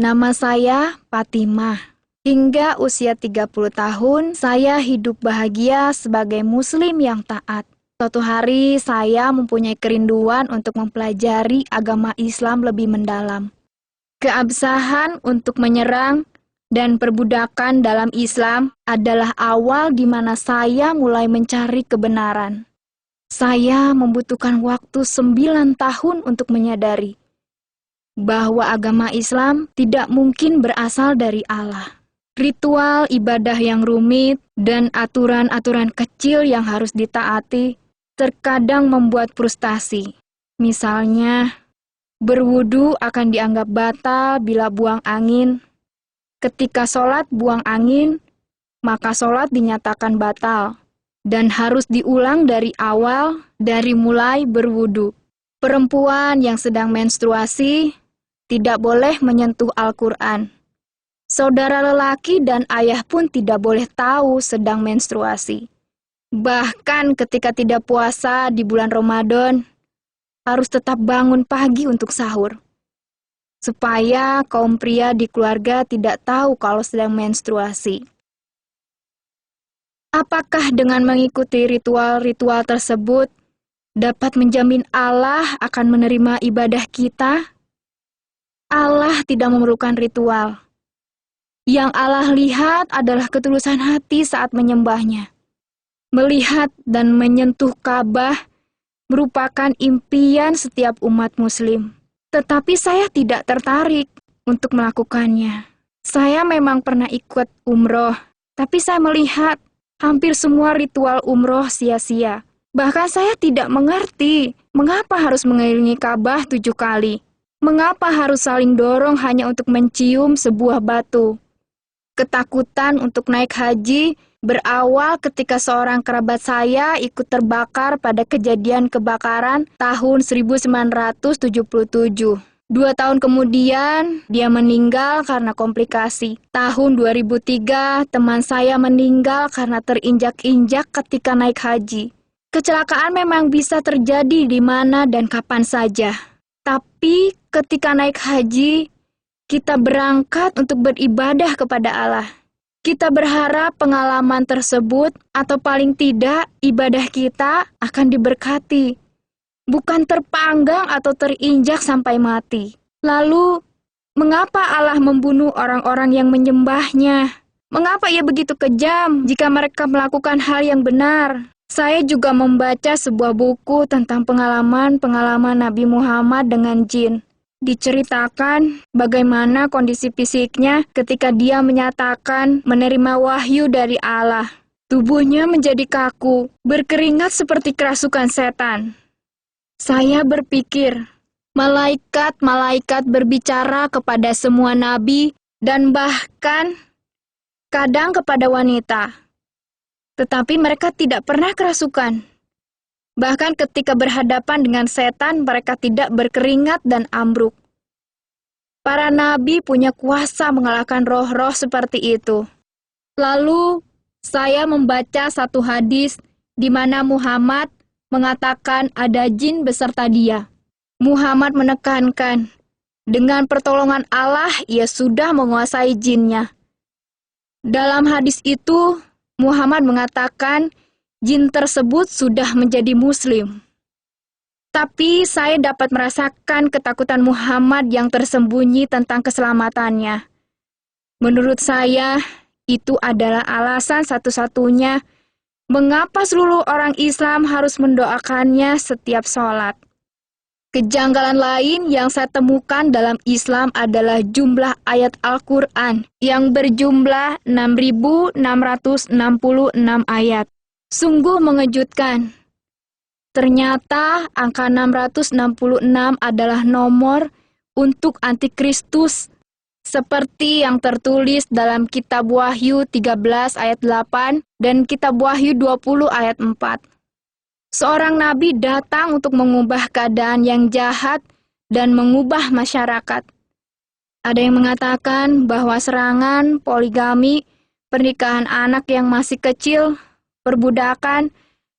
Nama saya Fatimah. Hingga usia 30 tahun, saya hidup bahagia sebagai muslim yang taat. Suatu hari, saya mempunyai kerinduan untuk mempelajari agama Islam lebih mendalam. Keabsahan untuk menyerang dan perbudakan dalam Islam adalah awal di mana saya mulai mencari kebenaran. Saya membutuhkan waktu 9 tahun untuk menyadari bahwa agama Islam tidak mungkin berasal dari Allah. Ritual ibadah yang rumit dan aturan-aturan kecil yang harus ditaati terkadang membuat frustasi. Misalnya, berwudu akan dianggap batal bila buang angin. Ketika sholat buang angin, maka sholat dinyatakan batal dan harus diulang dari awal, dari mulai berwudu. Perempuan yang sedang menstruasi tidak boleh menyentuh Al-Quran. Saudara lelaki dan ayah pun tidak boleh tahu sedang menstruasi. Bahkan ketika tidak puasa di bulan Ramadan, harus tetap bangun pagi untuk sahur, supaya kaum pria di keluarga tidak tahu kalau sedang menstruasi. Apakah dengan mengikuti ritual-ritual tersebut dapat menjamin Allah akan menerima ibadah kita? Allah tidak memerlukan ritual. Yang Allah lihat adalah ketulusan hati saat menyembahnya. Melihat dan menyentuh Ka'bah merupakan impian setiap umat muslim. Tetapi saya tidak tertarik untuk melakukannya. Saya memang pernah ikut umroh, tapi saya melihat hampir semua ritual umroh sia-sia. Bahkan saya tidak mengerti mengapa harus mengelilingi Ka'bah 7 kali. Mengapa harus saling dorong hanya untuk mencium sebuah batu. Ketakutan untuk naik haji berawal ketika seorang kerabat saya ikut terbakar pada kejadian kebakaran tahun 1977. 2 tahun kemudian, dia meninggal karena komplikasi. Tahun 2003, teman saya meninggal karena terinjak-injak ketika naik haji. Kecelakaan memang bisa terjadi di mana dan kapan saja. Tapi ketika naik haji, kita berangkat untuk beribadah kepada Allah. Kita berharap pengalaman tersebut atau paling tidak ibadah kita akan diberkati, bukan terpanggang atau terinjak sampai mati. Lalu, mengapa Allah membunuh orang-orang yang menyembahnya? Mengapa ia begitu kejam jika mereka melakukan hal yang benar? Saya juga membaca sebuah buku tentang pengalaman-pengalaman Nabi Muhammad dengan jin. Diceritakan bagaimana kondisi fisiknya ketika dia menyatakan menerima wahyu dari Allah. Tubuhnya menjadi kaku, berkeringat seperti kerasukan setan. Saya berpikir, malaikat-malaikat berbicara kepada semua nabi dan bahkan kadang kepada wanita. Tetapi mereka tidak pernah kerasukan. Bahkan ketika berhadapan dengan setan, mereka tidak berkeringat dan ambruk. Para nabi punya kuasa mengalahkan roh-roh seperti itu. Lalu, saya membaca satu hadis di mana Muhammad mengatakan ada jin beserta dia. Muhammad menekankan, dengan pertolongan Allah, ia sudah menguasai jinnya. Dalam hadis itu, Muhammad mengatakan, jin tersebut sudah menjadi muslim. Tapi saya dapat merasakan ketakutan Muhammad yang tersembunyi tentang keselamatannya. Menurut saya, itu adalah alasan satu-satunya mengapa seluruh orang Islam harus mendoakannya setiap sholat. Kejanggalan lain yang saya temukan dalam Islam adalah jumlah ayat Al-Quran yang berjumlah 6.666 ayat. Sungguh mengejutkan. Ternyata angka 666 adalah nomor untuk antikristus, seperti yang tertulis dalam kitab Wahyu 13 ayat 8 dan kitab Wahyu 20 ayat 4. Seorang nabi datang untuk mengubah keadaan yang jahat dan mengubah masyarakat. Ada yang mengatakan bahwa serangan, poligami, pernikahan anak yang masih kecil, perbudakan,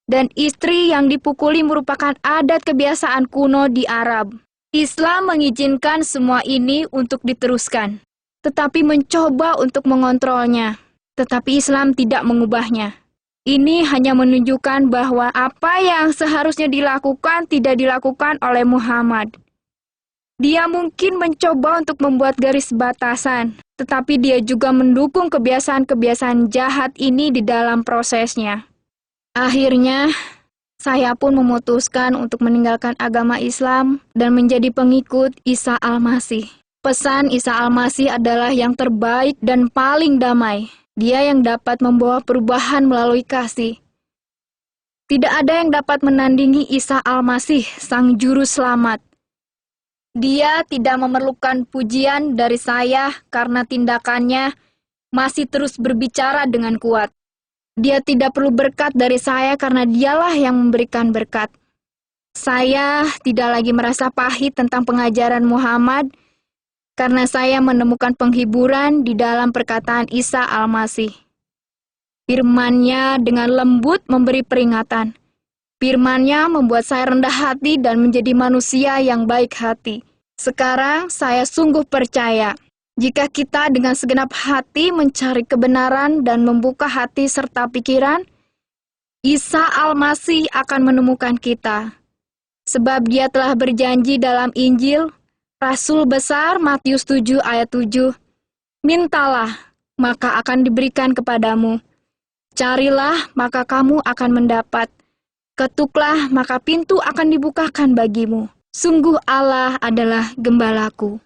dan istri yang dipukuli merupakan adat kebiasaan kuno di Arab. Islam mengizinkan semua ini untuk diteruskan. tetapi mencoba untuk mengontrolnya. Tetapi Islam tidak mengubahnya. Ini hanya menunjukkan bahwa apa yang seharusnya dilakukan tidak dilakukan oleh Muhammad. Dia mungkin mencoba untuk membuat garis batasan, tetapi dia juga mendukung kebiasaan-kebiasaan jahat ini di dalam prosesnya. Akhirnya, saya pun memutuskan untuk meninggalkan agama Islam dan menjadi pengikut Isa Al-Masih. Pesan Isa Al-Masih adalah yang terbaik dan paling damai. Dia yang dapat membawa perubahan melalui kasih. Tidak ada yang dapat menandingi Isa Al-Masih, Sang Juru Selamat. Dia tidak memerlukan pujian dari saya karena tindakannya masih terus berbicara dengan kuat. Dia tidak perlu berkat dari saya karena dialah yang memberikan berkat. Saya tidak lagi merasa pahit tentang pengajaran Muhammad karena saya menemukan penghiburan di dalam perkataan Isa Al-Masih. Firman-Nya dengan lembut memberi peringatan. Firman-Nya membuat saya rendah hati dan menjadi manusia yang baik hati. Sekarang saya sungguh percaya, jika kita dengan segenap hati mencari kebenaran dan membuka hati serta pikiran, Isa Al-Masih akan menemukan kita. Sebab Dia telah berjanji dalam Injil, Rasul besar Matius 7 ayat 7, "Mintalah, maka akan diberikan kepadamu. Carilah, maka kamu akan mendapat. Ketuklah, maka pintu akan dibukakan bagimu. Sungguh Allah adalah gembalaku."